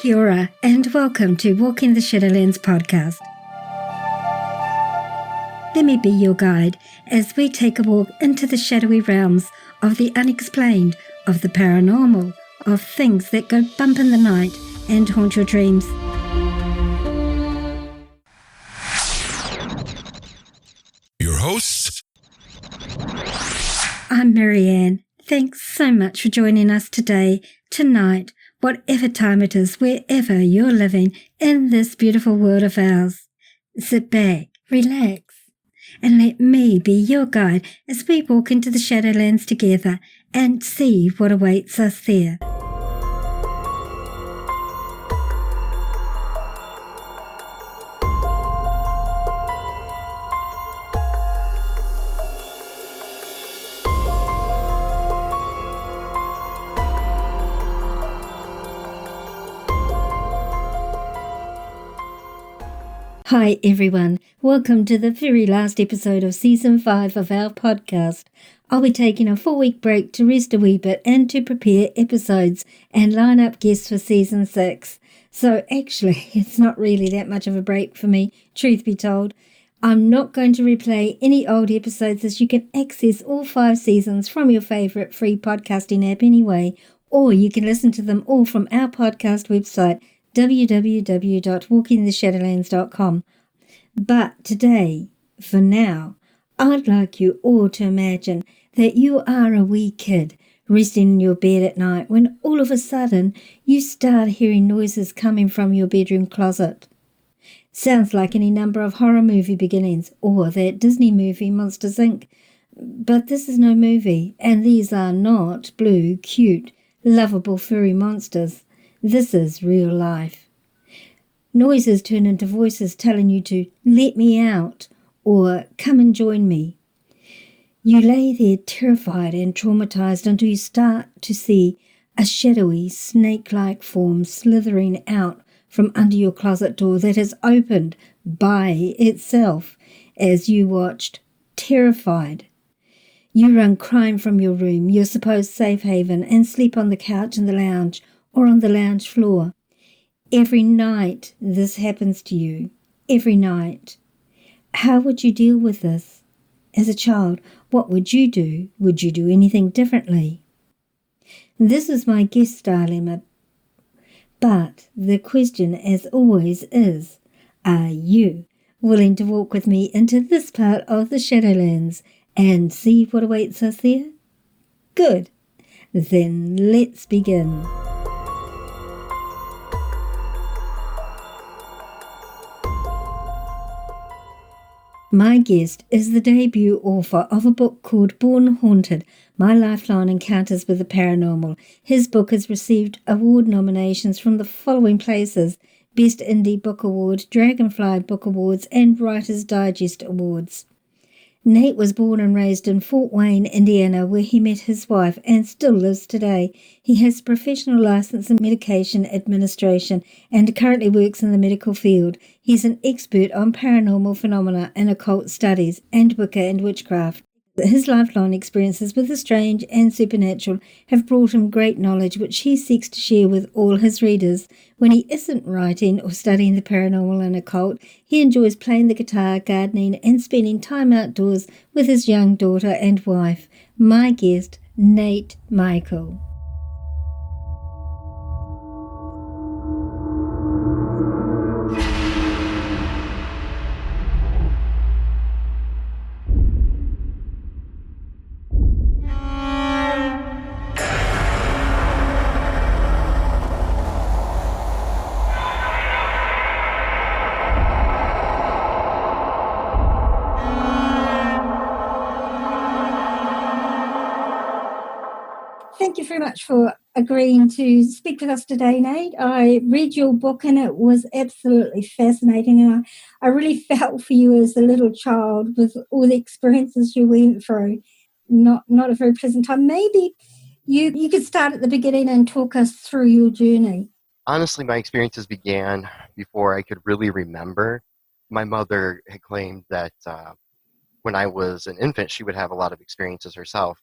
Kia ora, and welcome to Walking the Shadowlands podcast. Let me be your guide as we take a walk into the shadowy realms of the unexplained, of the paranormal, of things that go bump in the night and haunt your dreams. Your hosts? I'm Marianne. Thanks so much for joining us today, tonight, whatever time it is, wherever you're living in this beautiful world of ours. Sit back, relax, and let me be your guide as we walk into the Shadowlands together and see what awaits us there. Hi everyone, welcome to the very last episode of Season 5 of our podcast. I'll be taking a 4-week break to rest a wee bit and to prepare episodes and line up guests for Season 6. So actually, it's not really that much of a break for me, truth be told. I'm not going to replay any old episodes as you can access all 5 seasons from your favourite free podcasting app anyway, or you can listen to them all from our podcast website, www.walkingtheshadowlands.com. But today, for now, I'd like you all to imagine that you are a wee kid resting in your bed at night when all of a sudden you start hearing noises coming from your bedroom closet. Sounds like any number of horror movie beginnings or that Disney movie Monsters, Inc. But this is no movie, and these are not blue, cute, lovable furry monsters. This is real life. Noises turn into voices telling you to let me out or come and join me. You lay there terrified and traumatized until you start to see a shadowy, snake-like form slithering out from under your closet door that has opened by itself as you watched, terrified. You run crying from your room, your supposed safe haven, and sleep on the couch in the lounge or on the lounge floor. Every night this happens to you. Every night. How would you deal with this? As a child, what would you do? Would you do anything differently? This is my guest dilemma. But the question, as always, is, are you willing to walk with me into this part of the Shadowlands and see what awaits us there? Good. Then let's begin. My guest is the debut author of a book called Born Haunted, My Lifelong Encounters with the Paranormal. His book has received award nominations from the following places: Best Indie Book Award, Dragonfly Book Awards, and Writer's Digest Awards. Nate was born and raised in Fort Wayne, Indiana, where he met his wife and still lives today. He has a professional license in medication administration and currently works in the medical field. He's an expert on paranormal phenomena and occult studies and Wicca and witchcraft. His lifelong experiences with the strange and supernatural have brought him great knowledge which he seeks to share with all his readers. When he isn't writing or studying the paranormal and occult, he enjoys playing the guitar, gardening, and spending time outdoors with his young daughter and wife. My guest, Nate Michael. Thank you very much for agreeing to speak with us today, Nate. I read your book and it was absolutely fascinating, and I really felt for you as a little child with all the experiences you went through. Not a very pleasant time. Maybe you could start at the beginning and talk us through your journey. Honestly, my experiences began before I could really remember. My mother had claimed that when I was an infant, she would have a lot of experiences herself,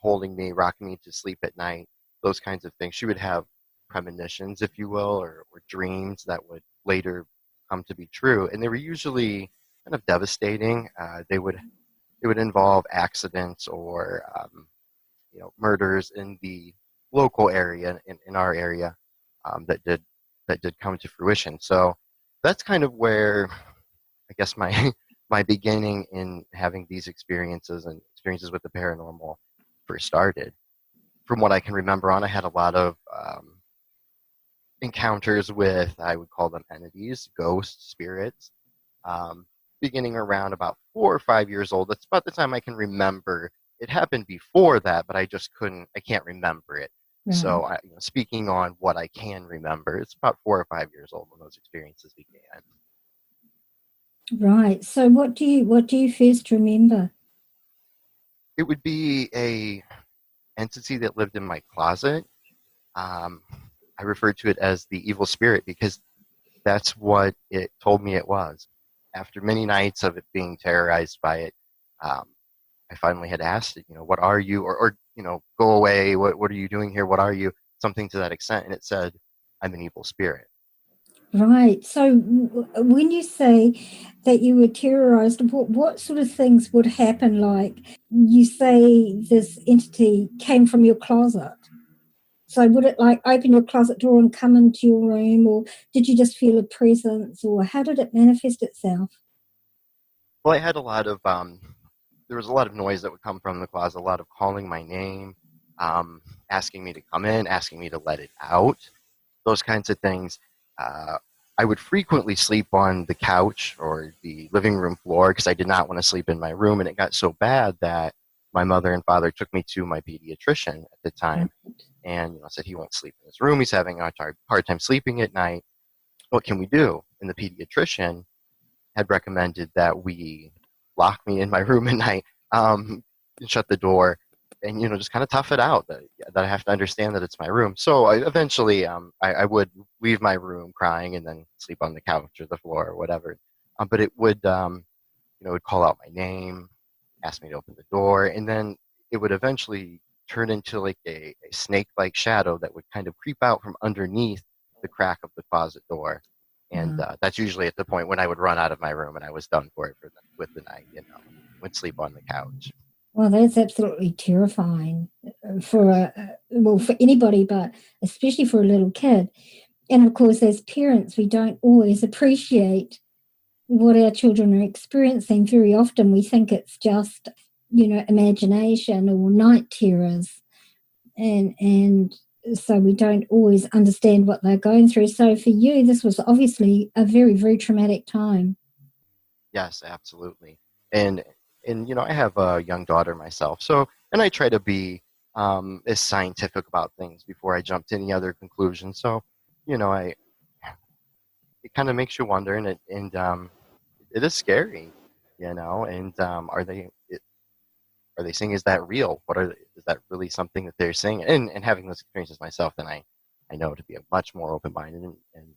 holding me, rocking me to sleep at night, those kinds of things. She would have premonitions, if you will, or dreams that would later come to be true, and they were usually kind of devastating. They would involve accidents or murders in the local area in our area that did come to fruition. So that's kind of where I guess my my beginning in having these experiences and experiences with the paranormal first started. From what I can remember on, I had a lot of encounters with, I would call them entities, ghosts, spirits, um, beginning around about 4 or 5 years old. That's about the time I can remember. It happened before that, but I can't remember it. Right. So, speaking on what I can remember, it's about 4 or 5 years old when those experiences began. Right. So what do you first remember? It would be a entity that lived in my closet. Um, I referred to it as the evil spirit because that's what it told me it was. After many nights of it being terrorized by it, um, I finally had asked it, what are you? Or go away. What are you doing here? What are you? Something to that extent. And it said, I'm an evil spirit. Right. So when you say that you were terrorized, what sort of things would happen? Like you say this entity came from your closet. So would it like open your closet door and come into your room, or did you just feel a presence, or how did it manifest itself? Well, I had there was a lot of noise that would come from the closet, a lot of calling my name, asking me to come in, asking me to let it out, those kinds of things. Uh, I would frequently sleep on the couch or the living room floor because I did not want to sleep in my room. And it got so bad that my mother and father took me to my pediatrician at the time and said he won't sleep in his room. He's having a hard time sleeping at night. What can we do? And the pediatrician had recommended that we lock me in my room at night, and shut the door, and just kind of tough it out. That I have to understand that it's my room. So eventually, I would leave my room crying and then sleep on the couch or the floor or whatever. But it would call out my name, ask me to open the door, and then it would eventually turn into like a snake-like shadow that would kind of creep out from underneath the crack of the closet door. And Wow. that's usually at the point when I would run out of my room and I was done for it with the night, would sleep on the couch. Well, that's absolutely terrifying for well, for anybody, but especially for a little kid. And of course, as parents, we don't always appreciate what our children are experiencing. Very often, we think it's just imagination or night terrors, and so we don't always understand what they're going through. So for you, this was obviously a very, very traumatic time. Yes, absolutely. And I have a young daughter myself, so and I try to be as scientific about things before I jump to any other conclusions. So, I it kind of makes you wonder, and it is scary, And are they saying, is that real? Is that really something that they're saying? And having those experiences myself, then I know to be a much more open minded and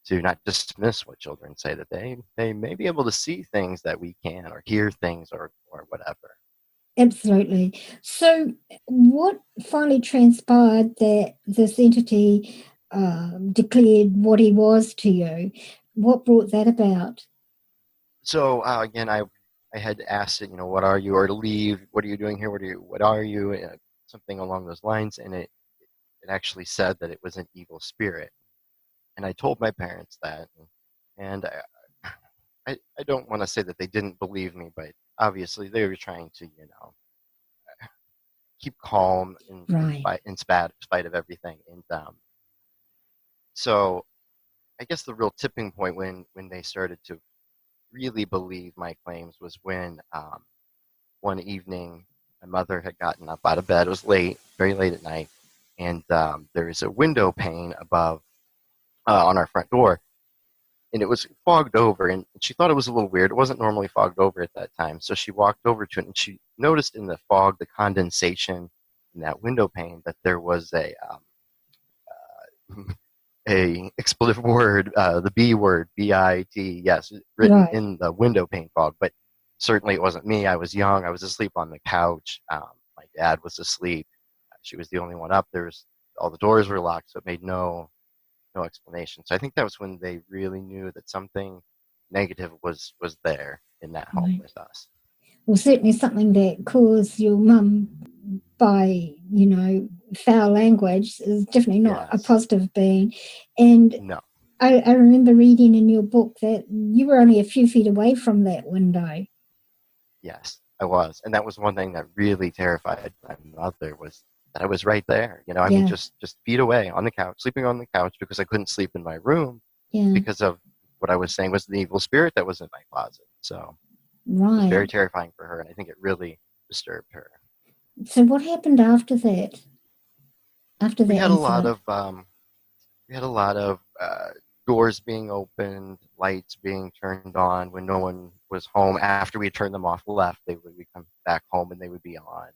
to not dismiss what children say, that they may be able to see things that we can, or hear things, or whatever. Absolutely. So, what finally transpired that this entity declared what he was to you? What brought that about? So again, I had asked it, what are you, or to leave, what are you doing here? What are you? Something along those lines, and it actually said that it was an evil spirit. And I told my parents that, and I don't want to say that they didn't believe me, but obviously they were trying to, keep calm Right. in spite of everything. And so I guess the real tipping point when they started to really believe my claims was when one evening my mother had gotten up out of bed. It was late, very late at night, and there is a window pane above on our front door, and it was fogged over, and she thought it was a little weird. It wasn't normally fogged over at that time, so she walked over to it, and she noticed in the fog, the condensation in that window pane, that there was a expletive word, the B word, BIT, yes, written Right. in the window pane fog. But certainly it wasn't me. I was young. I was asleep on the couch. My dad was asleep. She was the only one up. all the doors were locked, so it made no explanation. So I think that was when they really knew that something negative was there in that home Right. with us. Well, certainly something that caused your mum by, foul language is definitely not a Yes. positive being. And No. I remember reading in your book that you were only a few feet away from that window. Yes, I was. And that was one thing that really terrified my mother was that I was right there. I mean, Yeah, just feet away on the couch, sleeping on the couch because I couldn't sleep in my room yeah, because of what I was saying was the evil spirit that was in my closet. So it was very right. terrifying for her, and I think it really disturbed her. So what happened after that? After We that had a lot incident? of we had a lot of doors being opened, lights being turned on when no one was home. After we turned them off, left, they would come back home and they would be on.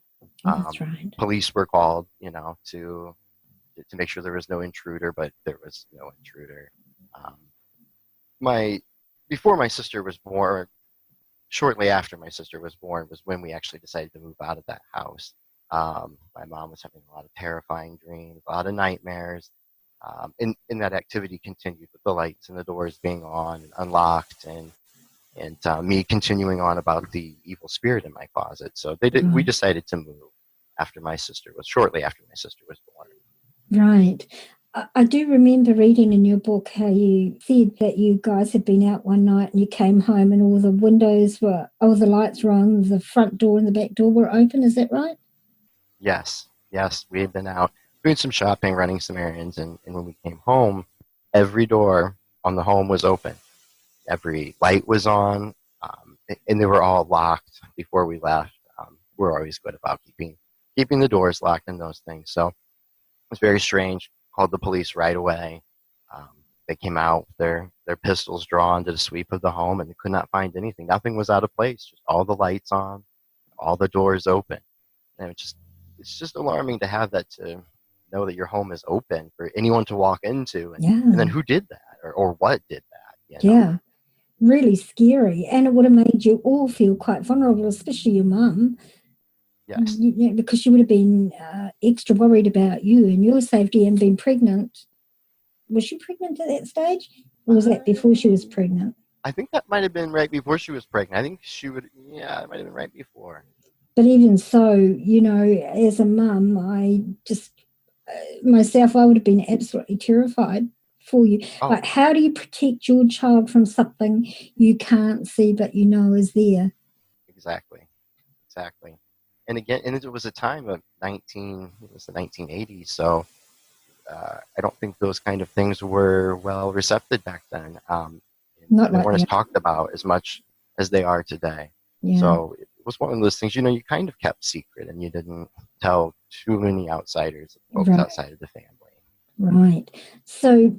Oh, that's right. Police were called, to make sure there was no intruder, but there was no intruder. Um, my Before my sister was born, shortly after my sister was born, was when we actually decided to move out of that house. My mom was having a lot of terrifying dreams, a lot of nightmares. And that activity continued with the lights and the doors being on and unlocked, and me continuing on about the evil spirit in my closet. So we Right. decided to move shortly after my sister was born. Right. I do remember reading in your book how you said that you guys had been out one night and you came home and all the lights were on, the front door and the back door were open. Is that right? Yes, we had been out doing some shopping, running some errands, and when we came home, every door on the home was open. Every light was on, and they were all locked before we left. We're always good about keeping the doors locked and those things. So it was very strange. Called the police right away. Um, they came out with their pistols drawn, did a sweep of the home, and they could not find anything. Nothing was out of place. Just all the lights on, all the doors open. And it's just alarming to have that, to know that your home is open for anyone to walk into, and then Yeah. who did that, or what did that. Yeah. Really scary. And it would have made you all feel quite vulnerable, especially your mum, Yes, because she would have been extra worried about you and your safety and been pregnant. Was she pregnant at that stage? Or was that before she was pregnant? I think that might have been right before she was pregnant. I think she would. Yeah, it might have been right before. But even so, as a mum, myself, I would have been absolutely terrified for you. Oh, Like, how do you protect your child from something you can't see but you know is there? exactly. And again, and it was a time of it was the 1980s, so I don't think those kind of things were well received back then. And Not they like weren't as that. talked about as much as they are today. Yeah, So it was one of those things, you kind of kept secret, and you didn't tell too many outsiders, folks right, outside of the family. right. So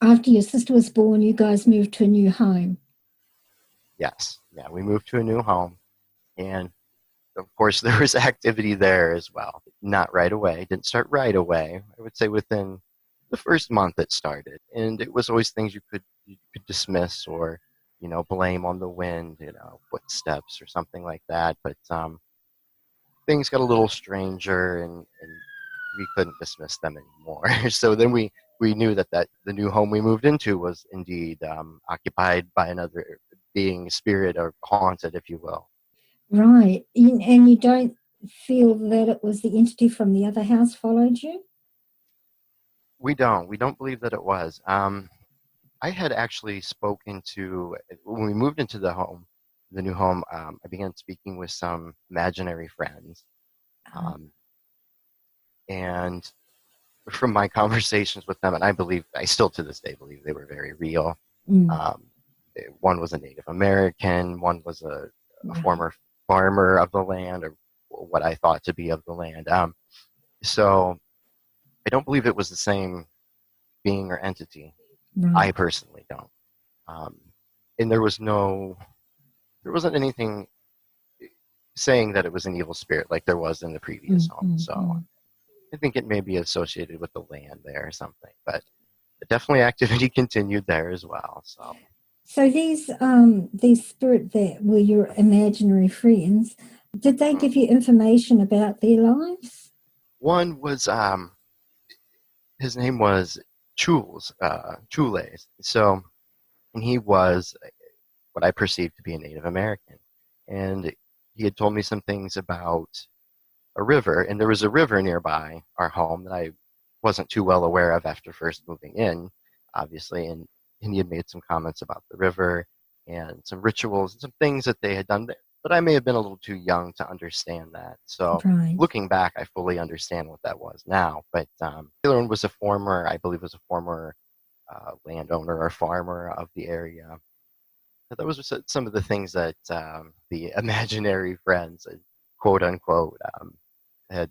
after your sister was born, you guys moved to a new home. Yes, yeah, we moved to a new home, and of course, there was activity there as well. Not right away. Didn't start right away. I would say within the first month it started, and it was always things you could dismiss, or blame on the wind, footsteps or something like that. But things got a little stranger, and we couldn't dismiss them anymore. So then we knew that the new home we moved into was indeed occupied by another being, spirit, or haunted, if you will. Right. And you don't feel that it was the entity from the other house followed you? We don't believe that it was. I had actually spoken to, when we moved into the new home. I began speaking with some imaginary friends, Oh, um, and from my conversations with them, and I still to this day believe they were very real. mm, Um, One was a Native American, one was a right, former farmer of the land, or what I thought to be of the land. So I don't believe it was the same being or entity. I right. personally don't. Um, and there wasn't anything saying that it was an evil spirit like there was in the previous Mm, home. mm, So mm. I think it may be associated with the land there or something, but definitely activity continued there as well. So So these spirit that were your imaginary friends, did they mhm. give you information about their lives? One was his name was Chules. So, and he was what I perceived to be a Native American. And he had told me some things about a river, and there was a river nearby our home that I wasn't too well aware of after first moving in, obviously. And he had made some comments about the river and some rituals and some things that they had done there. But I may have been a little too young to understand that. So Right. looking back, I fully understand what that was now. But Taylor was a former, I believe, was a former landowner or farmer of the area. But that was some of the things that the imaginary friends, quote unquote, had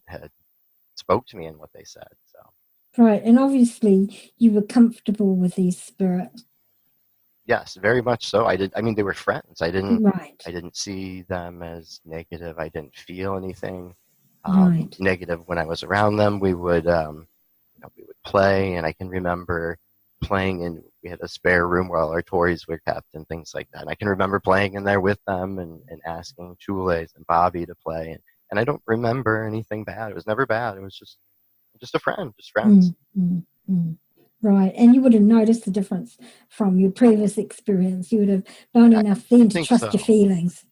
spoke to me in what they said. So Right. And obviously you were comfortable with these spirits. yes, very much so. I did. I mean, they were friends. Right. I didn't see them as negative. I didn't feel anything Right. negative when I was around them. We would play, and I can remember playing in. We had a spare room where all our toys were kept and things like that. And I can remember playing in there with them and asking Chules and Bobby to play. And I don't remember anything bad. It was never bad. It was just a friend, just friends. Right. And you would have noticed the difference from your previous experience. You would have known I enough then to think trust your so. feelings.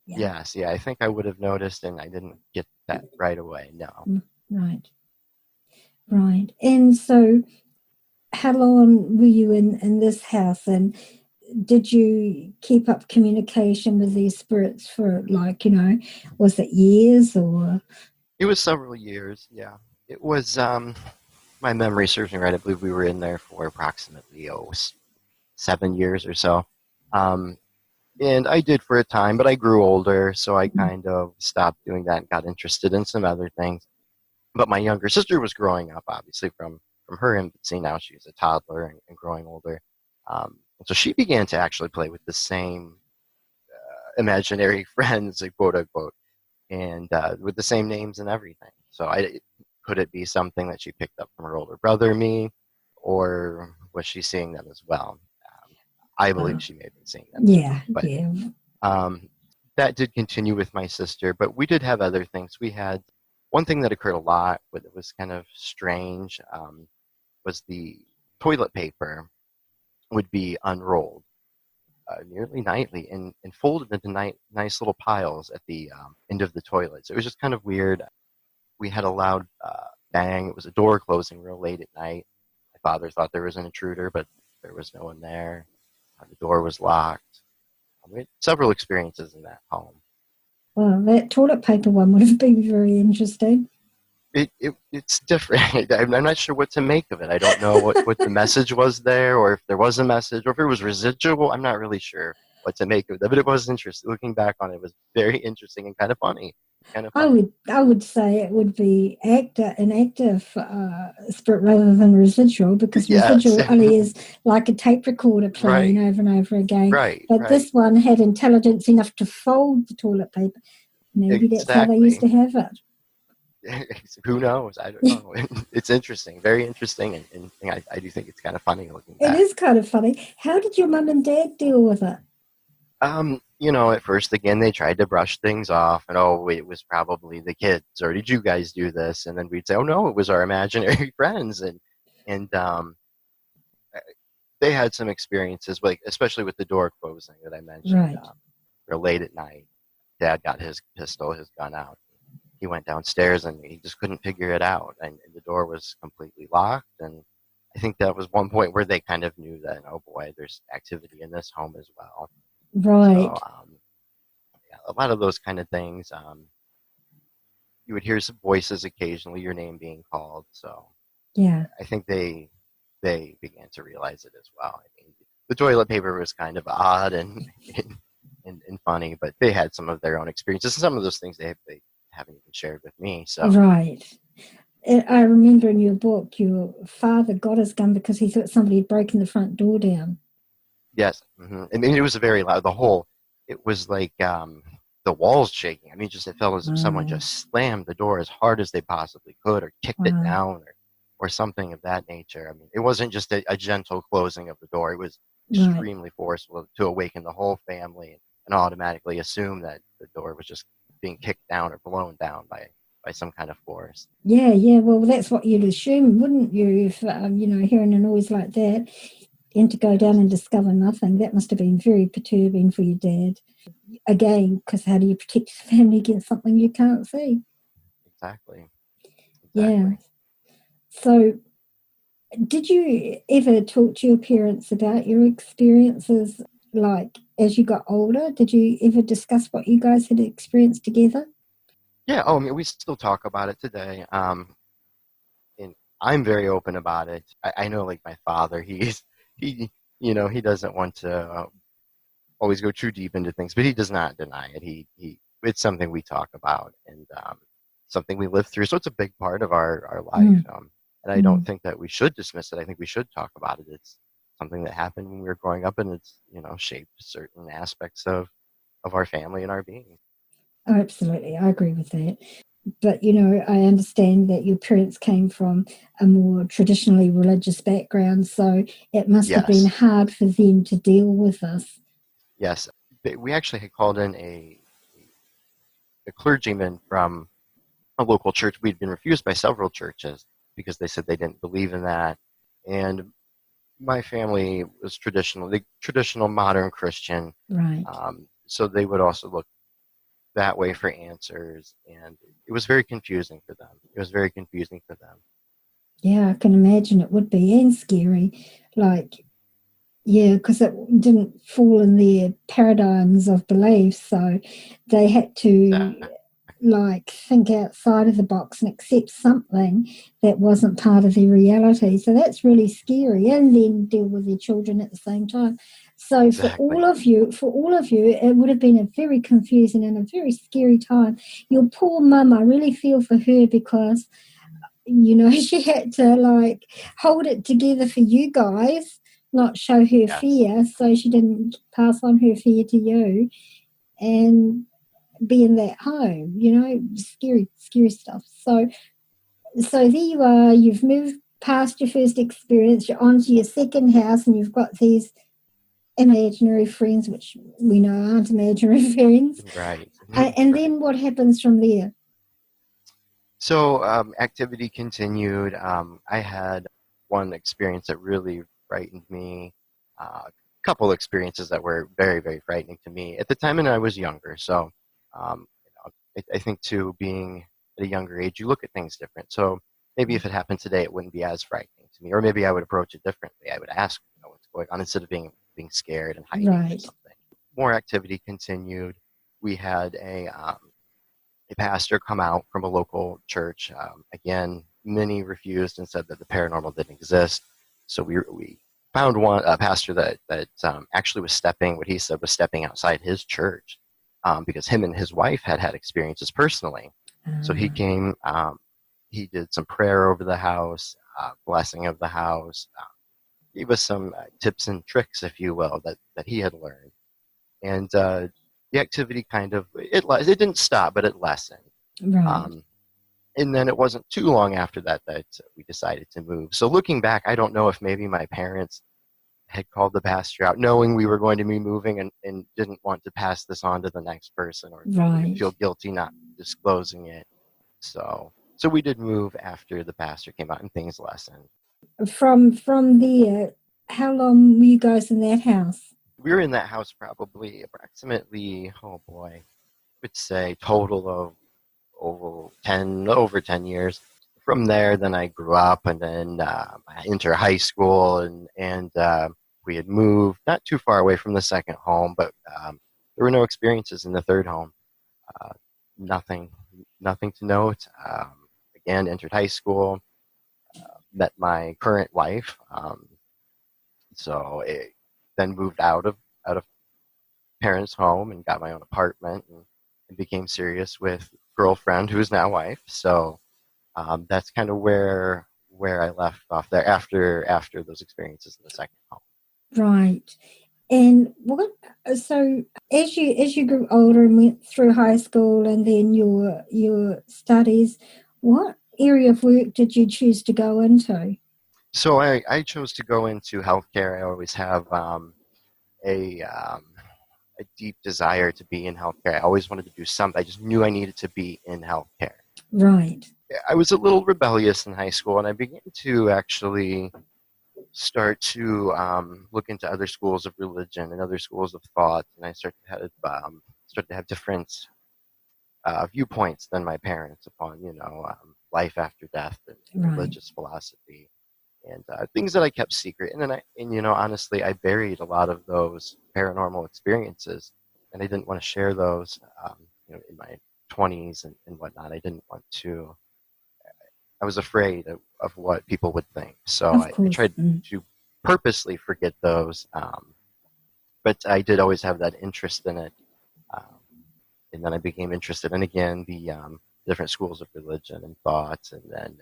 Yeah. Yes, yeah, I think I would have noticed, and I didn't get that right away. No. Right. Right. And so how long were you in this house, and did you keep up communication with these spirits for, like, was it years or? It was several years, yeah. It was, my memory serves me right. I believe we were in there for approximately 7 years or so. Um, and I did for a time, but I grew older, so I kind of stopped doing that and got interested in some other things. But my younger sister was growing up, obviously, from her infancy. Now she's a toddler and growing older. And so she began to actually play with the same imaginary friends, quote unquote, and with the same names and everything. So could it be something that she picked up from her older brother, me, or was she seeing them as well? I believe she may have been seeing them as well. Yeah, But yeah. that did continue with my sister, but we did have other things. We had one thing that occurred a lot, but it was kind of strange, was the toilet paper would be unrolled nearly nightly and folded into nice little piles at the end of the toilets. It was just kind of weird. We had a loud bang. It was a door closing real late at night. My father thought there was an intruder, but there was no one there. The door was locked. We had several experiences in that home. Well, that toilet paper one would have been very interesting. It's different. I'm not sure what to make of it. I don't know what the message was there, or if there was a message, or if it was residual. I'm not really sure what to make of it, but it was interesting. Looking back on it, it was very interesting and kind of funny. Kind of funny. I would say it would be an active spirit rather than residual, because Yes. residual only is like a tape recorder playing Right. over and over again. Right. But Right. this one had intelligence enough to fold the toilet paper. Maybe that's how they used Exactly. to have it. Who knows? I don't know. It's interesting, very interesting, and I do think it's kind of funny looking It back. is kind of funny. How did your mum and dad deal with it? At first, again, they tried to brush things off, and oh, it was probably the kids, or did you guys do this? And then we'd say, oh no, it was our imaginary friends, and they had some experiences, like especially with the door closing that I mentioned, Right. real late at night. Dad got his gun out. He went downstairs and he just couldn't figure it out, and the door was completely locked. And I think that was one point where they kind of knew that, oh boy, there's activity in this home as well. Right. So yeah, a lot of those kind of things. You would hear some voices occasionally, your name being called. So Yeah. I think they began to realize it as well. I mean, the toilet paper was kind of odd and funny, but they had some of their own experiences. And some of those things they haven't even shared with me. So Right. I remember in your book, your father got his gun because he thought somebody had broken the front door down. yes, I mean it was a very loud. It was like the walls shaking. I mean, it felt as if someone Wow. just slammed the door as hard as they possibly could, or kicked it Wow. down, or something of that nature. I mean, it wasn't just a gentle closing of the door. It was Right. extremely forceful to awaken the whole family and automatically assume that the door was just being kicked down or blown down by by some kind of force. Yeah, yeah. Well, that's what you'd assume, wouldn't you? If hearing a noise like that, and to go down Yes, and discover nothing, that must have been very perturbing for your dad. Again, because how do you protect your family against something you can't see? exactly, Yeah. exactly. So, did you ever talk to your parents about your experiences, like as you got older? Did you ever discuss what you guys had experienced together? Yeah. Oh, I mean, we still talk about it today. And I'm very open about it. I know, like my father, he, he doesn't want to always go too deep into things, but he does not deny it. It's something we talk about and something we live through. So it's a big part of our life. Mm, And I don't mm. think that we should dismiss it. I think we should talk about it. It's something that happened when we were growing up, and it's shaped certain aspects of our family and our being. Oh, absolutely. I agree with that. But, I understand that your parents came from a more traditionally religious background, so it must have been Yes, hard for them to deal with this. yes. We actually had called in a clergyman from a local church. We'd been refused by several churches because they said they didn't believe in that. And my family was the traditional modern Christian. Right. So they would also look that way for answers. And it was very confusing for them. It was very confusing for them. Yeah, I can imagine it would be, and scary. Like, yeah, because it didn't fall in their paradigms of belief. So they had to Exactly. like think outside of the box and accept something that wasn't part of their reality. So that's really scary, and then deal with their children at the same time. So Exactly. for all of you, it would have been a very confusing and a very scary time. Your poor mum, I really feel for her because she had to like hold it together for you guys, not show her Yes. fear, so she didn't pass on her fear to you. And be in that home, scary, scary stuff. So there you are, you've moved past your first experience, you're onto your second house, and you've got these imaginary friends, which we know aren't imaginary friends. Right. And Right. then what happens from there? So activity continued. I had one experience that really frightened me. A couple experiences that were very, very frightening to me at the time, and I was younger. So I think too, being at a younger age, you look at things different. So maybe if it happened today, it wouldn't be as frightening to me, or maybe I would approach it differently. I would ask, what's going on instead of being scared and hiding or Right, something. More activity continued. We had a pastor come out from a local church. Again, many refused and said that the paranormal didn't exist. So we found a pastor that actually was what he said was stepping outside his church, because him and his wife had experiences personally. So he uh, came, he did some prayer over the house, blessing of the house, gave us some tips and tricks, if you will, that he had learned. And the activity it didn't stop, but it lessened. right. Um, and then it wasn't too long after that we decided to move. So looking back, I don't know if maybe my parents had called the pastor out knowing we were going to be moving, and didn't want to pass this on to the next person, or Right. feel guilty not disclosing it. So we did move after the pastor came out and things lessened. From there, how long were you guys in that house? We were in that house probably approximately, oh boy, I would say total of over 10 years. From there, then I grew up, and then I entered high school, and we had moved not too far away from the second home, but there were no experiences in the third home. Uh, nothing, nothing to note. Again, entered high school, met my current wife. Then moved out of parents' home and got my own apartment, and became serious with girlfriend who is now wife. So that's kind of where I left off there after those experiences in the second home. Right. And so as you grew older and went through high school and then your studies, what area of work did you choose to go into? So I chose to go into healthcare. I always have a a deep desire to be in healthcare. I always wanted to do something. I just knew I needed to be in healthcare. Right. I was a little rebellious in high school, and I began to actually start to look into other schools of religion and other schools of thought, and I started to have different viewpoints than my parents upon, life after death and Right. religious philosophy and things that I kept secret. Honestly, I buried a lot of those paranormal experiences, and I didn't want to share those, in my 20s and whatnot. I didn't want to. I was afraid of what people would think, so Of I course. tried to purposely forget those. But I did always have that interest in it. Um, and then I became interested in again the different schools of religion and thoughts, and then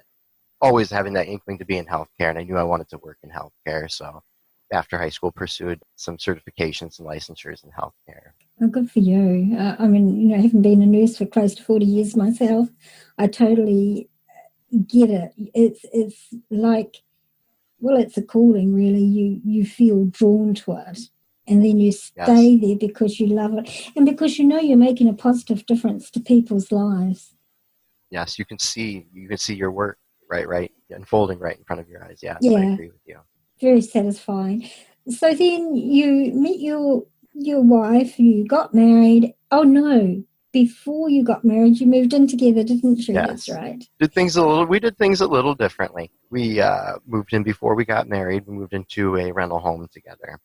always having that inkling to be in healthcare, and I knew I wanted to work in healthcare. So after high school, pursued some certifications and licensures in healthcare. Oh, good for you. I mean, having been a nurse for close to 40 years myself, I totally get it. It's like, well, it's a calling, really. You feel drawn to it, and then you Yes, stay there because you love it, and because you're making a positive difference to people's lives. yes, you can see your work right unfolding right in front of your eyes. Yes, I Yeah, agree with you. very satisfying. So then you meet your wife. You got married. Oh no! Before you got married, you moved in together, didn't you? That's Yes, right. we did things a little differently. We moved in before we got married. We moved into a rental home together,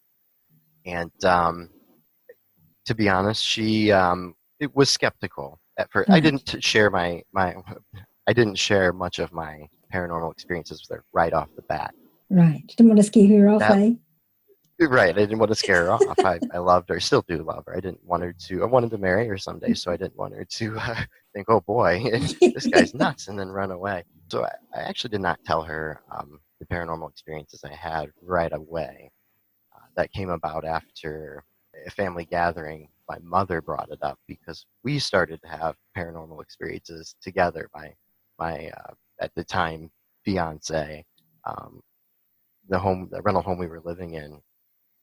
and to be honest, she it was skeptical at first. I Right, didn't share my I didn't share much of my paranormal experiences with her right off the bat. right. Didn't want to scare her off, That eh? right, I didn't want to scare her off. I loved her, still do love her. I didn't want her to. I wanted to marry her someday, so I didn't want her to think, "Oh boy, this guy's nuts," and then run away. So I actually did not tell her the paranormal experiences I had right away. That came about after a family gathering. My mother brought it up because we started to have paranormal experiences together. My at the time fiance, um, the rental home we were living in,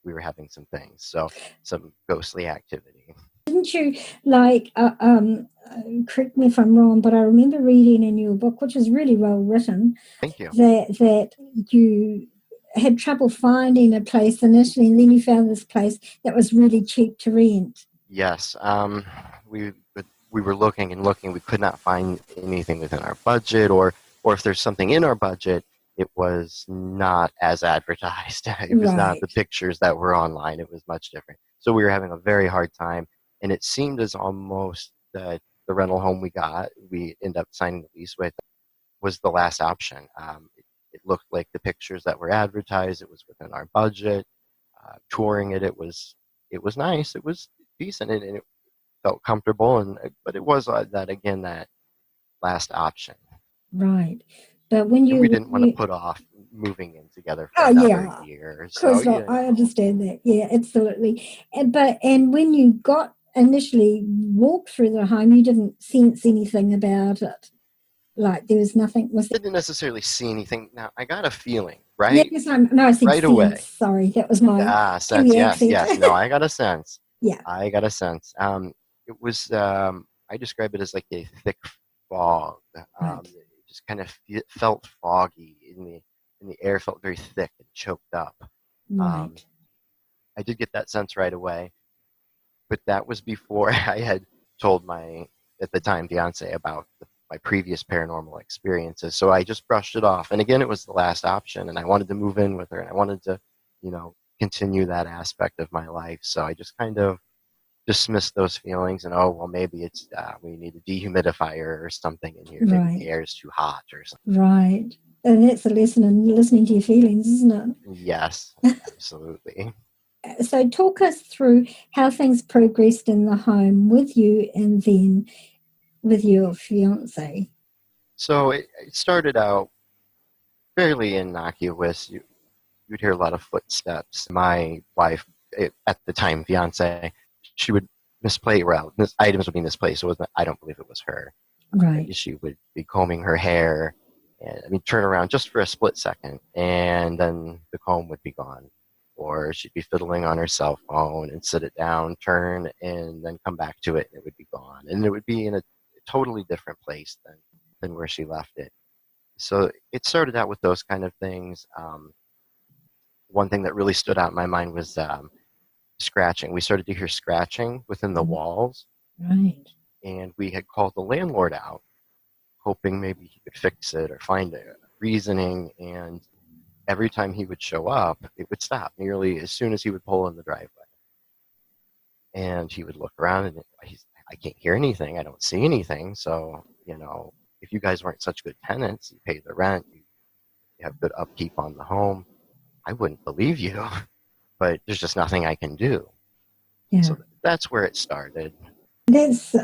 we were having some things, so some ghostly activity. Didn't you like? Correct me if I'm wrong, but I remember reading in your book, which is really well written, Thank you. that you had trouble finding a place initially, and then you found this place that was really cheap to rent. Yes, we we were looking and looking. We could not find anything within our budget, or if there's something in our budget, it was not as advertised. It was not the Right, pictures that were online. It was much different. So we were having a very hard time, and it seemed as almost that the rental home we ended up signing the lease with, was the last option. It looked like the pictures that were advertised. It was within our budget. Touring it, it was nice. It was decent, and it felt comfortable. But it was that last option, right. But when and we you didn't want to you put off moving in together for oh another yeah, year. So because I understand that. Yeah, absolutely. And when you got initially walked through the home, you didn't sense anything about it. Like there was nothing. Was there? didn't necessarily see anything. Now I got a feeling Yes, I'm. No, I said right sense. away. Sorry, that was my Sense. Kiwi Yes, accent. yes. No, I got a sense. Yeah. I got a sense. It was. I describe it as like a thick fog. Right. It just kind of felt foggy in the air. Felt very thick and choked up. Um, Right. I did get that sense right away, but that was before I had told my at the time fiance about my previous paranormal experiences. So I just brushed it off. And again, it was the last option, and I wanted to move in with her, and I wanted to, continue that aspect of my life. So I just kind of dismissed those feelings, and oh well, maybe it's we need a dehumidifier or something in here. Maybe the Right. air is too hot or something. Right. And that's a lesson in listening to your feelings, isn't Yes, absolutely. it? So talk us through how things progressed in the home with you and then with your fiance. So it started out fairly innocuous. You'd hear a lot of footsteps. My wife, at the time fiance, she would items would be misplaced. It wasn't. I don't believe it was her. Right. She would be combing her hair, and turn around just for a split second, and then the comb would be gone. Or she'd be fiddling on her cell phone and sit it down, turn, and then come back to it, and it would be gone. And it would be in a totally different place than where she left it. So it started out with those kind of things. One thing that really stood out in my mind was scratching. We started to hear scratching within the walls, Right. and we had called the landlord out, hoping maybe he could fix it or find a reasoning. And every time he would show up, it would stop nearly as soon as he would pull in the driveway. And he would look around and I can't hear anything. I don't see anything. So, if you guys weren't such good tenants, you pay the rent, you have good upkeep on the home, I wouldn't believe you. But there's just nothing I can do. Yeah. So that's where it started. That's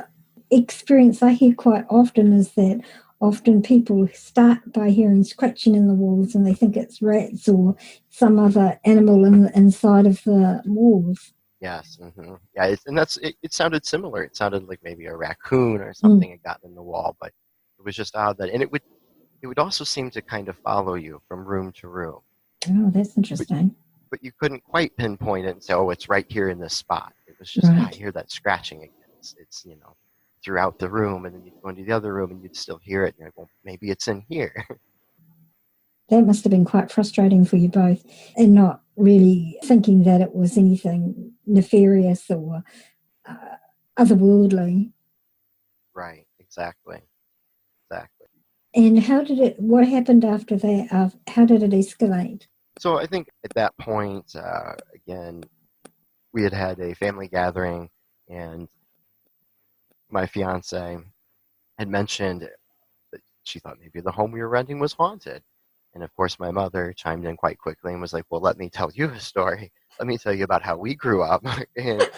experience I hear quite often, is that often people start by hearing scratching in the walls and they think it's rats or some other animal inside of the walls. Yes. Mm-hmm. Yeah. It sounded similar. It sounded like maybe a raccoon or something had gotten in the wall, but it was just odd and it would also seem to kind of follow you from room to room. Oh, that's interesting. But you couldn't quite pinpoint it and say, oh, it's right here in this spot. It was just, Right. I hear that scratching again. It's throughout the room, and then you'd go into the other room and you'd still hear it. And you're like, well, maybe it's in here. That must have been quite frustrating for you both, and not really thinking that it was anything nefarious or otherworldly. Right, exactly. And what happened after that? How did it escalate? So I think at that point, again, we had a family gathering, and my fiance had mentioned that she thought maybe the home we were renting was haunted. And of course, my mother chimed in quite quickly and was like, well, let me tell you a story. Let me tell you about how we grew up. And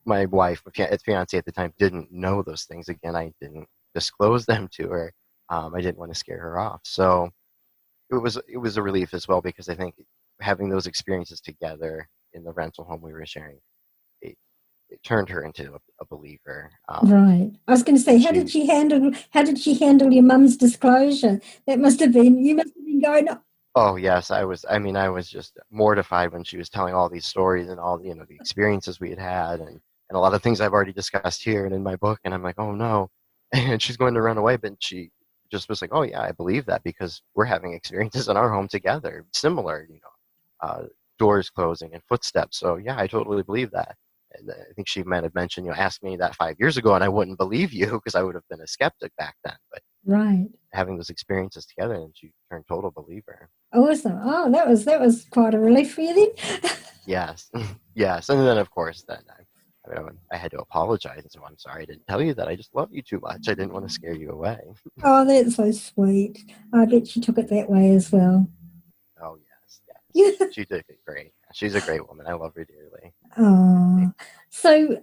my wife, fiance at the time, didn't know those things. Again, I didn't disclose them to her. I didn't want to scare her off. So it was a relief as well, because I think having those experiences together in the rental home we were sharing, it turned her into a believer. Right. I was going to say, how did she handle your mum's disclosure? You must have been going, oh yes, I was just mortified when she was telling all these stories and all the experiences we had and a lot of things I've already discussed here and in my book, and I'm like, oh no. And she's going to run away, but she just was like, oh yeah, I believe that, because we're having experiences in our home together, similar, doors closing and footsteps. So yeah, I totally believe that. And I think she might have mentioned, ask me that 5 years ago and I wouldn't believe you, because I would have been a skeptic back then. But right, having those experiences together, and she turned total believer. Awesome. Oh, that was quite a relief for you then. Yes, yes. And then of course, I had to apologize and say, I'm sorry I didn't tell you that. I just love you too much. I didn't want to scare you away. Oh, that's so sweet. I bet she took it that way as well. Oh yes. She did it great. She's a great woman. I love her dearly. Oh, so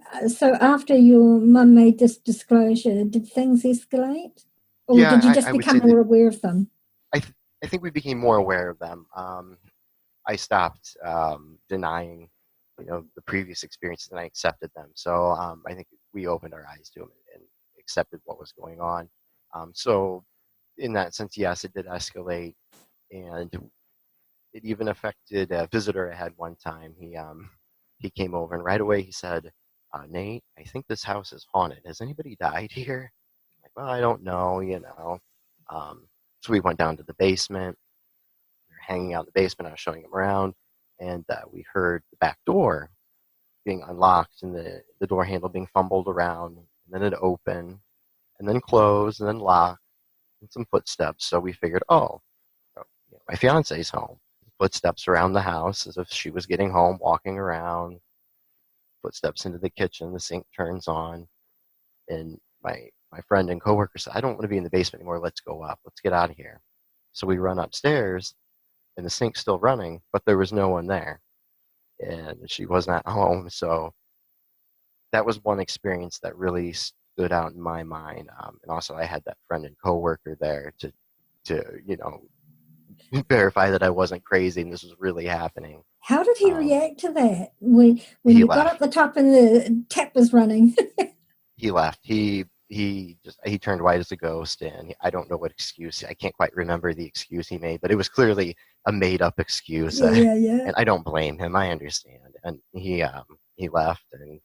after your mum made this disclosure, did things escalate, or did you just I would become say more aware of them? I think we became more aware of them. I stopped denying, the previous experiences, and I accepted them. So I think we opened our eyes to them and accepted what was going on. So in that sense, yes, it did escalate, and it even affected a visitor I had one time. He came over, and right away he said, Nate, I think this house is haunted. Has anybody died here? I'm like, well, I don't know. So we went down to the basement. We were hanging out in the basement. I was showing him around, and we heard the back door being unlocked and the door handle being fumbled around, and then it opened, and then closed, and then locked, and some footsteps. So we figured, my fiance's home. Footsteps around the house as if she was getting home, walking around. Footsteps into the kitchen. The sink turns on, and my friend and coworker said, I don't want to be in the basement anymore. Let's go up. Let's get out of here. So we run upstairs, and the sink's still running, but there was no one there, and she was not home. So that was one experience that really stood out in my mind. And also, I had that friend and coworker there to verify that I wasn't crazy and this was really happening. How did he react to that when you got up the top and the tap was running? He left. He turned white as a ghost, and I don't know what excuse. I can't quite remember the excuse he made, but it was clearly a made-up excuse. Yeah. And I don't blame him. I understand. And he left, and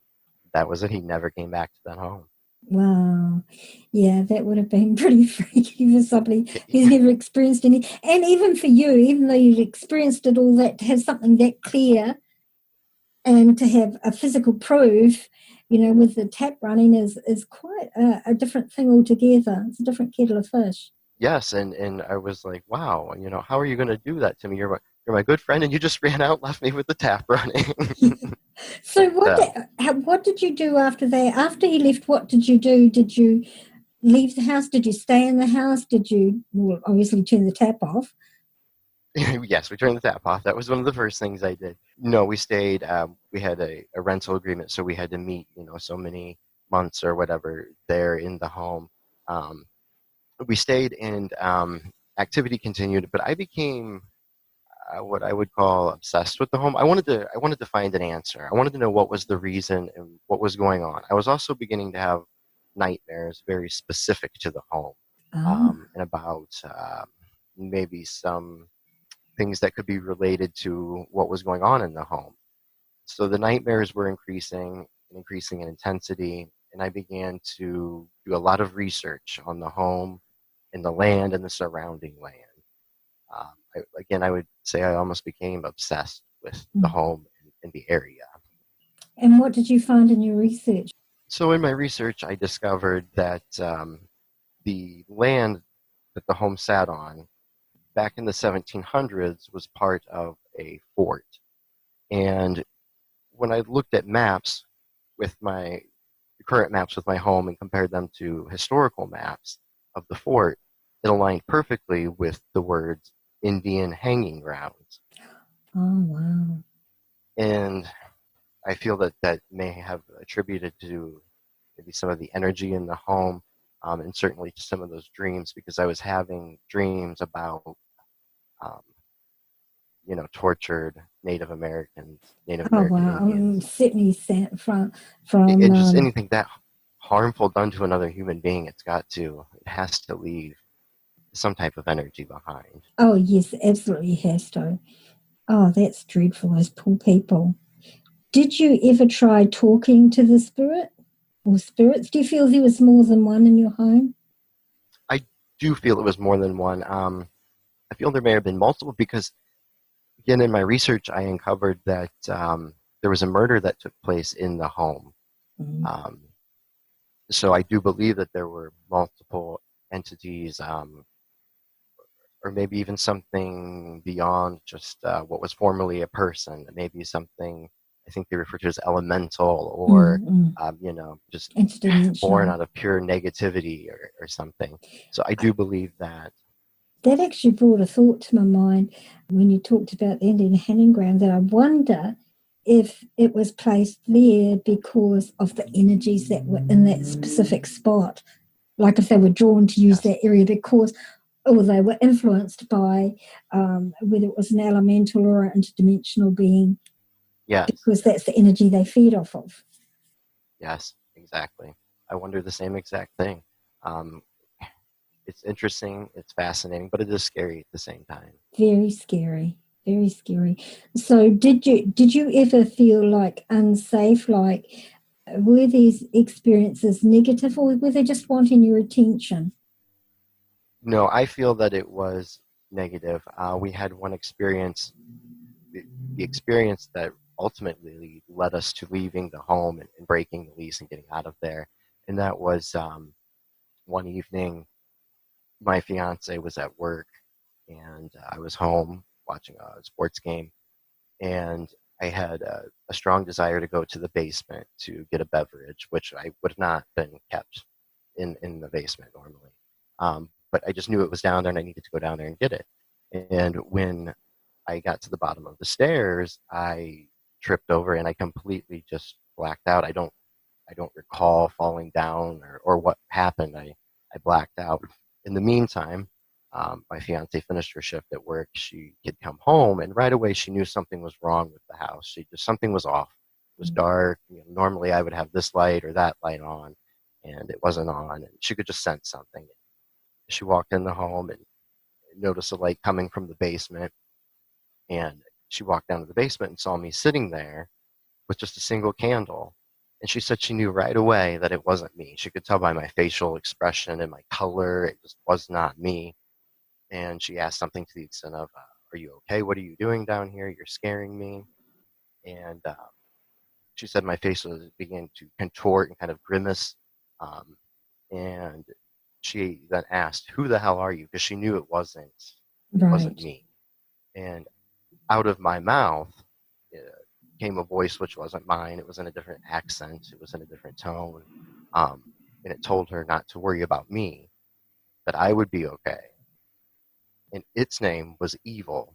that was it. He never came back to that home. Wow. Yeah, that would have been pretty freaky for somebody who's Yeah. never experienced any. And even for you, even though you've experienced it all, that to have something that clear and to have a physical proof, with the tap running is quite a different thing altogether. It's a different kettle of fish. Yes, and I was like, wow, how are you going to do that to me? You're my good friend, and you just ran out, and left me with the tap running. So But what did you do after that? After he left, what did you do? Did you leave the house? Did you stay in the house? Did you, well, obviously turn the tap off? yes, we turned the tap off. That was one of the first things I did. No, we stayed. We had a rental agreement, so we had to meet, so many months or whatever there in the home. Um, we stayed, and activity continued, but I became what I would call obsessed with the home. I wanted to find an answer. I wanted to know what was the reason and what was going on. I was also beginning to have nightmares very specific to the home, Oh, and about maybe some things that could be related to what was going on in the home. So the nightmares were increasing in intensity, and I began to do a lot of research on the home and the land and the surrounding land. Again, I would say I almost became obsessed with the mm. home and the area. And what did you find in your research? So in my research, I discovered that the land that the home sat on back in the 1700s was part of a fort. And when I looked at maps with my current maps with my home and compared them to historical maps of the fort, it aligned perfectly with the words Indian hanging grounds. Oh, wow. And I feel that that may have attributed to maybe some of the energy in the home, and certainly to some of those dreams, because I was having dreams about, um, tortured Native Oh, American wow. Indians, Certainly from and just anything that harmful done to another human being. It has to leave some type of energy behind. oh, yes, absolutely has to. Oh, that's dreadful, those poor people. Did you ever try talking to the spirit or spirits? Do you feel there was more than one in your home? I do feel it was more than one. I feel there may have been multiple because, again, in my research, I uncovered that there was a murder that took place in the home. Mm. Um, so I do believe that there were multiple entities, or maybe even something beyond just what was formerly a person. Maybe something I think they refer to as elemental, or Mm. just born Interdimensional. out of pure negativity, or something. So I do believe that. That actually brought a thought to my mind when you talked about the Indian hanging ground that I wonder if it was placed there because of the energies that were in that specific spot. Like if they were drawn to use Yes, that area because, or they were influenced by whether it was an elemental or an interdimensional being, yes, because that's the energy they feed off of. yes, exactly. I wonder the same exact thing. Um, it's interesting, it's fascinating, but it is scary at the same time. Very scary, very scary. So did you ever feel like unsafe? Like were these experiences negative or were they just wanting your attention? No, I feel that it was negative. We had one experience, the, the experience that ultimately led us to leaving the home and breaking the lease and getting out of there. And that was one evening, my fiance was at work, and I was home watching a sports game, and I had a strong desire to go to the basement to get a beverage, which I would have not been kept in the basement normally. But I just knew it was down there, and I needed to go down there and get it. And when I got to the bottom of the stairs, I tripped over and I completely just blacked out. I don't recall falling down or what happened. I blacked out. In the meantime, my fiance finished her shift at work. She had come home, and right away she knew something was wrong with the house. Something was off. It was dark. Normally I would have this light or that light on, and it wasn't on. And she could just sense something. She walked in the home and noticed a light coming from the basement, and she walked down to the basement and saw me sitting there with just a single candle. And she said she knew right away that it wasn't me. She could tell by my facial expression and my color. It just was not me. And she asked something to the extent of, are you okay? What are you doing down here? You're scaring me. And she said my face was beginning to contort and kind of grimace. Um, and she then asked, who the hell are you? Because she knew it wasn't Right. me. And out of my mouth came a voice which wasn't mine. It was in a different accent. It was in a different tone. And it told her not to worry about me, that I would be okay. And its name was evil,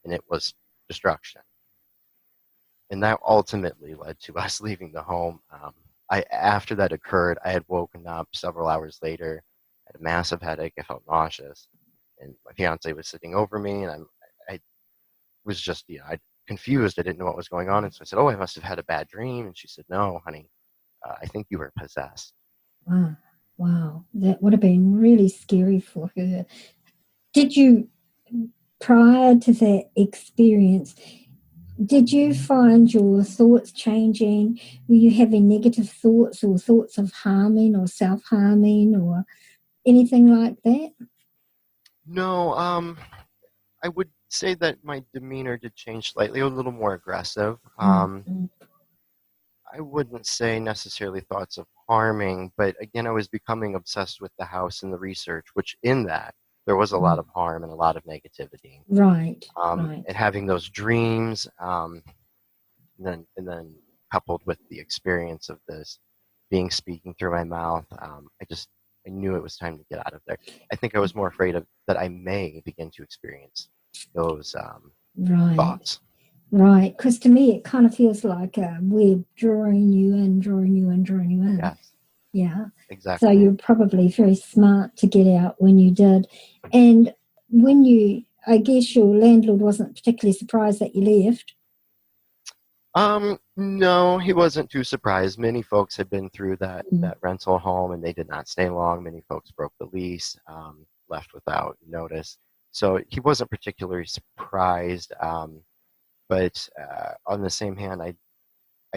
and it was destruction. And that ultimately led to us leaving the home. After that occurred, I had woken up several hours later, had a massive headache. I felt nauseous, and my fiance was sitting over me, and I was just, I confused. I didn't know what was going on, and so I said, "Oh, I must have had a bad dream." And she said, "No, honey, I think you were possessed." Wow. Wow. That would have been really scary for her. Did you, prior to that experience, did you find your thoughts changing? Were you having negative thoughts or thoughts of harming or self-harming or anything like that? No, I would say that my demeanor did change slightly, a little more aggressive. Mm-hmm. I wouldn't say necessarily thoughts of harming, but again, I was becoming obsessed with the house and the research, which in that there was a lot of harm and a lot of negativity. Right, right. And having those dreams, and then coupled with the experience of this being speaking through my mouth, I knew it was time to get out of there. I think I was more afraid of that I may begin to experience those Right. thoughts. Right, because to me it kind of feels like a web drawing you in, drawing you in, drawing you in. Yes, Yeah. exactly. So you're probably very smart to get out when you did. And I guess your landlord wasn't particularly surprised that you left. No, he wasn't too surprised. Many folks had been through that Mm. rental home, and they did not stay long. Many folks broke the lease, left without notice. So he wasn't particularly surprised. But on the same hand, I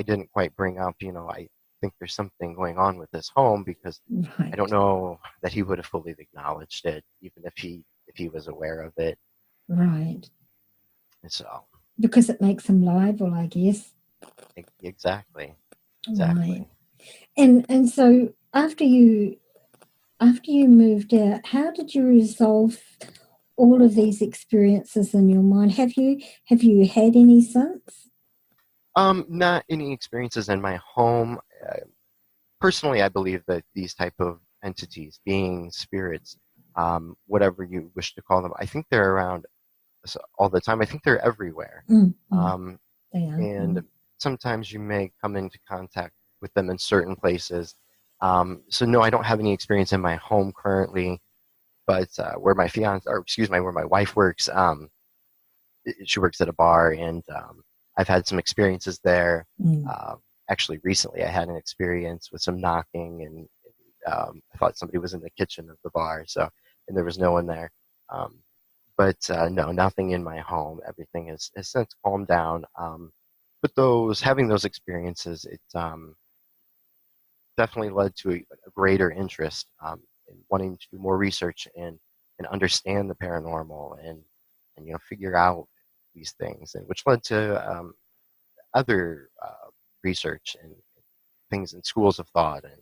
didn't quite bring up, I think there's something going on with this home, because Right. I don't know that he would have fully acknowledged it, even if he was aware of it. Right. So Because it makes them liable, I guess. exactly. Right. And so after you moved out, how did you resolve all of these experiences in your mind? Have you had any since? Not any experiences in my home. Personally, I believe that these type of entities, beings, spirits, whatever you wish to call them, I think they're around all the time. I think they're everywhere. Mm-hmm. They are. And sometimes you may come into contact with them in certain places. So no, I don't have any experience in my home currently, but where my wife works, she works at a bar, and I've had some experiences there. Actually, recently I had an experience with some knocking, and I thought somebody was in the kitchen of the bar, and there was no one there. But no, nothing in my home. Everything has since calmed down. But having those experiences, it definitely led to a greater interest in wanting to do more research and understand the paranormal, and figure out these things, and which led to other research and things in schools of thought, and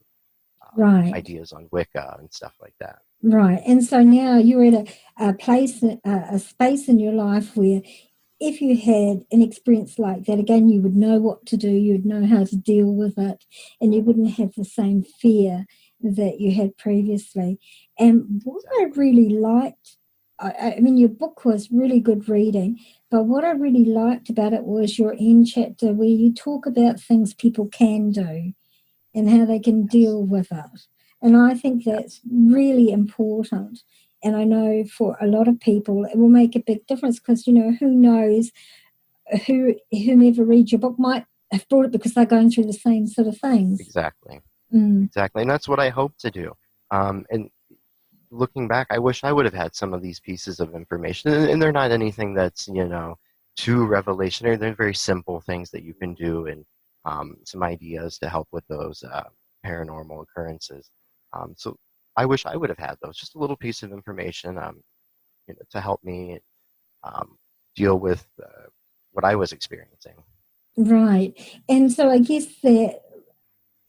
Right. ideas on Wicca and stuff like that. Right. And so now you're at a place, a space in your life where if you had an experience like that, again, you would know what to do, you'd know how to deal with it, and you wouldn't have the same fear that you had previously. And what I really liked, I mean, your book was really good reading, but what I really liked about it was your end chapter where you talk about things people can do and how they can deal with it. And I think that's really important. And I know for a lot of people, it will make a big difference because, who knows, whomever reads your book might have brought it because they're going through the same sort of things. Exactly. Exactly. And that's what I hope to do. And looking back, I wish I would have had some of these pieces of information. And they're not anything that's, too revolutionary. They're very simple things that you can do, and some ideas to help with those paranormal occurrences. So I wish I would have had those, just a little piece of information, to help me deal with what I was experiencing. Right. And so I guess that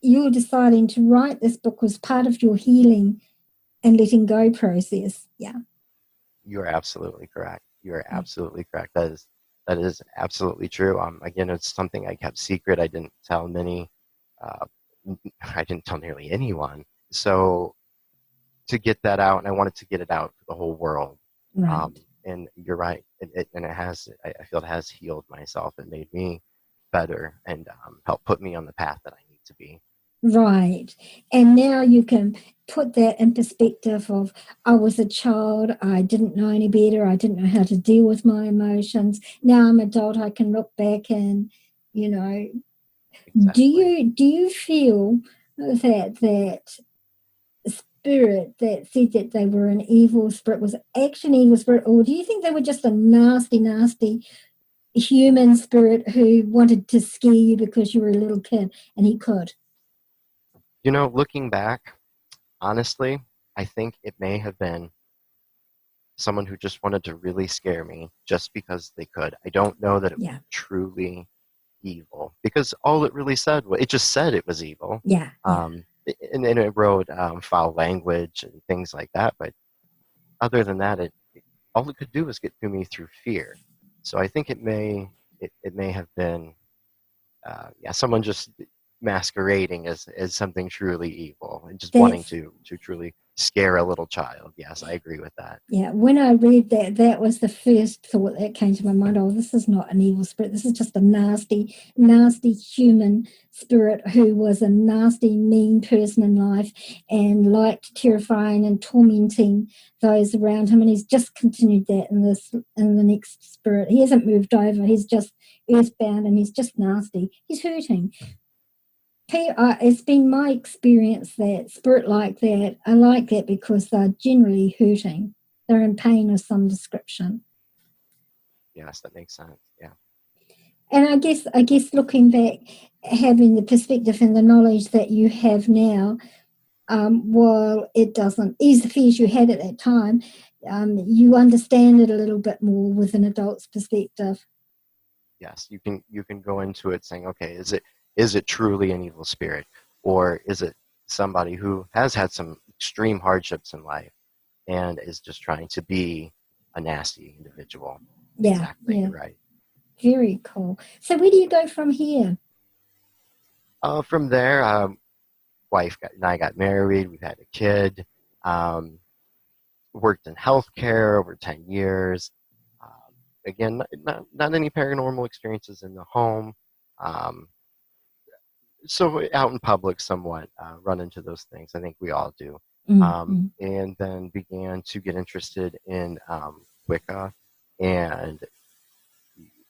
you deciding to write this book was part of your healing and letting go process. Yeah. You are absolutely correct. You are absolutely correct. That is absolutely true. Again, it's something I kept secret. I didn't tell many. Uh, I didn't tell nearly anyone. So to get that out, and I wanted to get it out for the whole world. Right. And you're right. And it has. I feel it has healed myself. It made me better and helped put me on the path that I need to be. Right. And now you can put that in perspective of, I was a child, I didn't know any better, I didn't know how to deal with my emotions. Now I'm adult, I can look back and, Exactly. do you feel that spirit that said that they were an evil spirit was actually an evil spirit, or do you think they were just a nasty, nasty human spirit who wanted to scare you because you were a little kid and he could? Looking back, honestly, I think it may have been someone who just wanted to really scare me just because they could. I don't know that it was Yeah. truly evil, because all it really said was, it just said it was evil. Yeah. And it wrote foul language and things like that. But other than that, all it could do was get to me through fear. So I think it may have been someone just masquerading as something truly evil and just wanting That's to truly scare a little child. Yes, I agree with that. Yeah, when I read that, that was the first thought that came to my mind. Oh, this is not an evil spirit. This is just a nasty, nasty human spirit who was a nasty, mean person in life and liked terrifying and tormenting those around him. And he's just continued that in the next spirit. He hasn't moved over. He's just earthbound and he's just nasty. He's hurting. It's been my experience that spirit like that, I like that because they're generally hurting. They're in pain of some description. Yes, that makes sense. Yeah. And I guess looking back, having the perspective and the knowledge that you have now, while it doesn't ease the fears you had at that time, you understand it a little bit more with an adult's perspective. Yes, you can go into it saying, okay, is it truly an evil spirit, or is it somebody who has had some extreme hardships in life and is just trying to be a nasty individual? Yeah, Exactly, yeah. you're right. Very cool. So where do you go from here? From there, and I got married. We've had a kid. Um, Worked in healthcare over 10 years. Again, not any paranormal experiences in the home. Um, so out in public somewhat, run into those things. I think we all do. Mm-hmm. And then began to get interested in Wicca and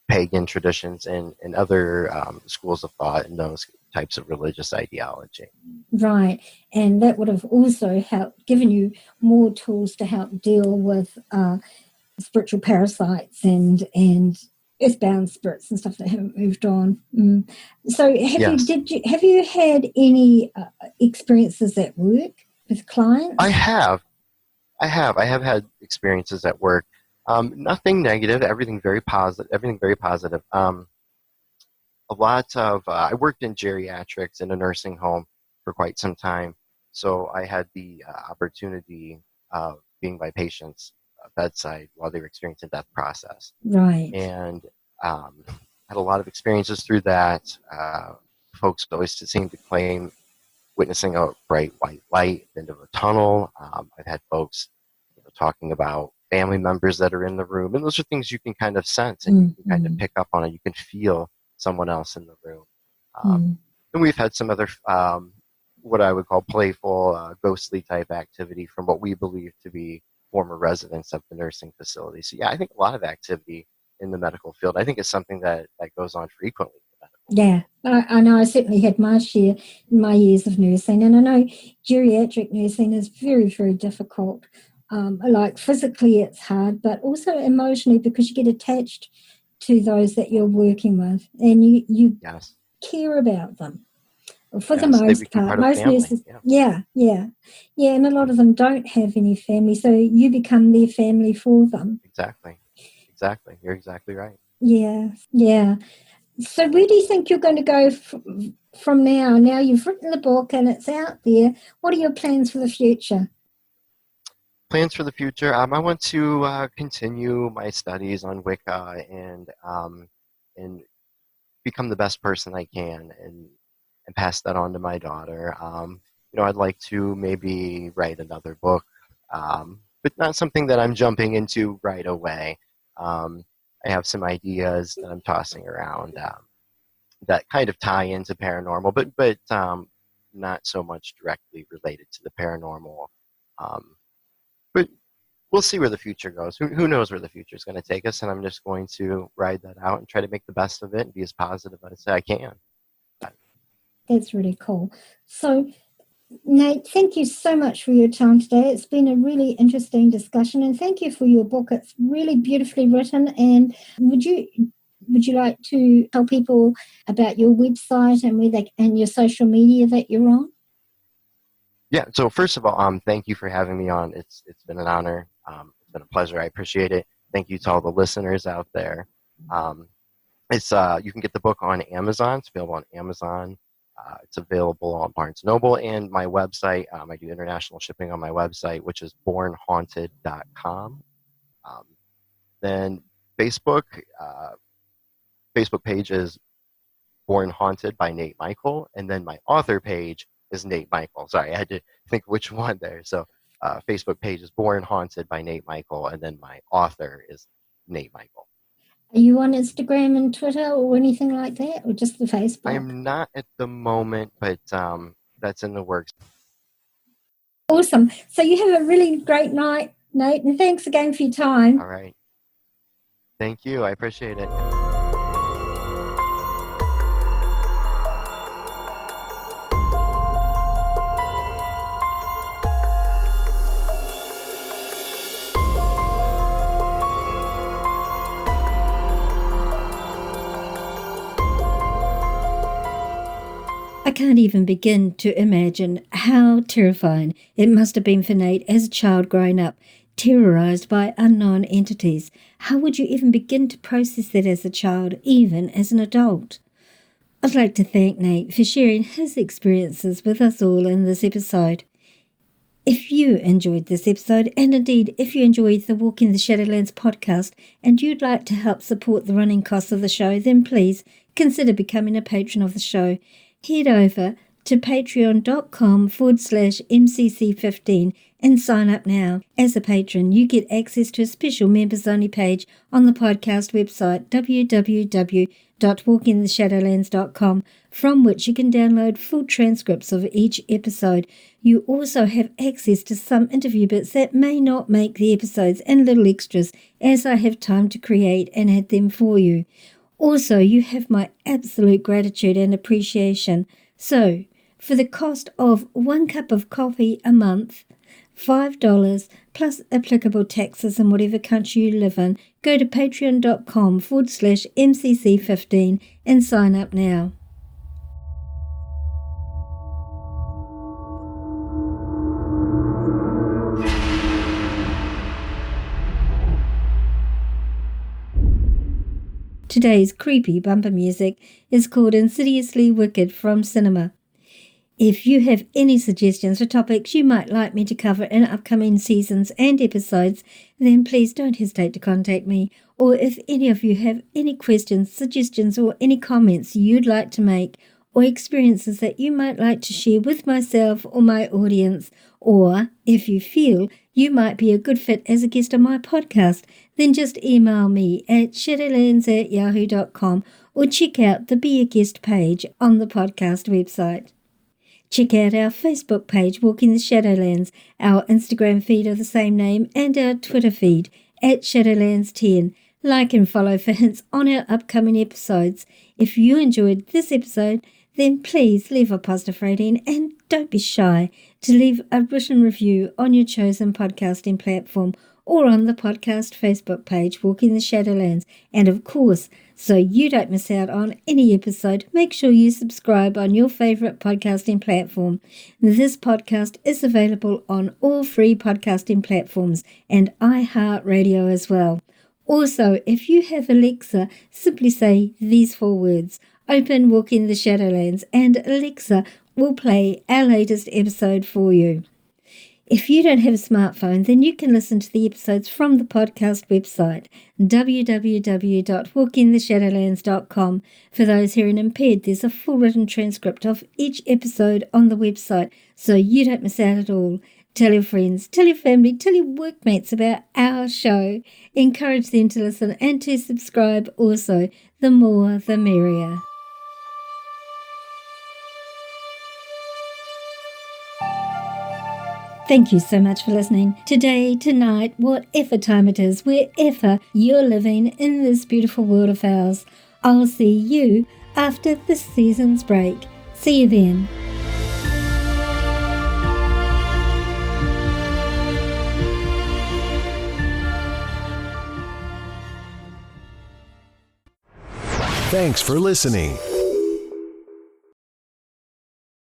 pagan traditions and other schools of thought and those types of religious ideology. Right. And that would have also helped, given you more tools to help deal with spiritual parasites and earthbound spirits and stuff that haven't moved on. So Yes, have you had any experiences at work with I clients? have. I have had experiences at work. Nothing negative. Everything very positive. Everything very positive. A lot of I worked in geriatrics in a nursing home for quite some time, so I had the opportunity of being by patients' bedside while they were experiencing death process, Right. and had a lot of experiences through that. Folks always seem to claim witnessing a bright white light at the end of a tunnel. I've had folks talking about family members that are in the room, and those are things you can kind of sense and you can kind of Mm-hmm. pick up on it. You can feel someone else in the room. Mm. And we've had some other what I would call playful, ghostly type activity from what we believe to be former residents of the nursing facility. So yeah, I think a lot of activity in the medical field. I think it's something that goes on frequently in the medical Yeah, field. I know I certainly had my share in my years of nursing, and I know geriatric nursing is very, very difficult. Like physically, it's hard, but also emotionally because you get attached to those that you're working with, and you Yes. care about them. For the Yes, they most become part, part of most family. nurses, Yeah. and a lot of them don't have any family, so you become their family for them. Exactly. You're exactly right. Yeah. So where do you think you're going to go from now? Now you've written the book and it's out there. What are your plans for the future? Plans for the future. I want to continue my studies on Wicca and become the best person I can and pass that on to my daughter. I'd like to maybe write another book, but not something that I'm jumping into right away. I have some ideas that I'm tossing around that kind of tie into paranormal, but not so much directly related to the paranormal. But we'll see where the future goes. Who knows where the future is going to take us? And I'm just going to ride that out and try to make the best of it and be as positive as I can. That's really cool. So, Nate, thank you so much for your time today. It's been a really interesting discussion, and thank you for your book. It's really beautifully written. And would you like to tell people about your website and your social media that you're on? Yeah. So first of all, thank you for having me on. It's been an honor. It's been a pleasure. I appreciate it. Thank you to all the listeners out there. You can get the book on Amazon. It's available on Amazon. It's available on Barnes & Noble and my website. I do international shipping on my website, which is bornhaunted.com. Then Facebook page is Born Haunted by Nate Michael, and then my author page is Nate Michael. Sorry, I had to think which one there. So Facebook page is Born Haunted by Nate Michael, and then my author is Nate Michael. Are you on Instagram and Twitter or anything like that, or just the Facebook? I am not at the moment, but that's in the works. Awesome. So you have a really great night, Nate, and thanks again for your time. All right. Thank you. I appreciate it. I can't even begin to imagine how terrifying it must have been for Nate as a child growing up, terrorized by unknown entities. How would you even begin to process that as a child, even as an adult? I'd like to thank Nate for sharing his experiences with us all in this episode. If you enjoyed this episode, and indeed if you enjoyed the Walking the Shadowlands podcast and you'd like to help support the running costs of the show, then please consider becoming a patron of the show. Head over to patreon.com/MCC15 and sign up now. As a patron, you get access to a special members-only page on the podcast website, www.walkingtheshadowlands.com, from which you can download full transcripts of each episode. You also have access to some interview bits that may not make the episodes and little extras, as I have time to create and add them for you. Also, you have my absolute gratitude and appreciation. So, for the cost of 1 cup of coffee a month, $5 plus applicable taxes in whatever country you live in, go to patreon.com/MCC15 and sign up now. Today's creepy bumper music is called Insidiously Wicked from Cinema. If you have any suggestions for topics you might like me to cover in upcoming seasons and episodes, then please don't hesitate to contact me. Or if any of you have any questions, suggestions, or any comments you'd like to make, or experiences that you might like to share with myself or my audience, or if you feel you might be a good fit as a guest on my podcast, then just email me at shadowlands@yahoo.com or check out the Be a Guest page on the podcast website. Check out our Facebook page, Walking the Shadowlands, our Instagram feed of the same name, and our Twitter feed at Shadowlands10. Like and follow for hints on our upcoming episodes. If you enjoyed this episode, then please leave a positive rating and don't be shy to leave a written review on your chosen podcasting platform. or on the podcast Facebook page, Walking the Shadowlands. And of course, so you don't miss out on any episode, make sure you subscribe on your favourite podcasting platform. This podcast is available on all free podcasting platforms and iHeartRadio as well. Also, if you have Alexa, simply say these 4 words: open Walking the Shadowlands, and Alexa will play our latest episode for you. If you don't have a smartphone, then you can listen to the episodes from the podcast website, www.walkingtheshadowlands.com. For those hearing impaired, there's a full written transcript of each episode on the website, so you don't miss out at all. Tell your friends, tell your family, tell your workmates about our show. Encourage them to listen and to subscribe also. The more, the merrier. Thank you so much for listening. Today, tonight, whatever time it is, wherever you're living in this beautiful world of ours, I'll see you after this season's break. See you then. Thanks for listening.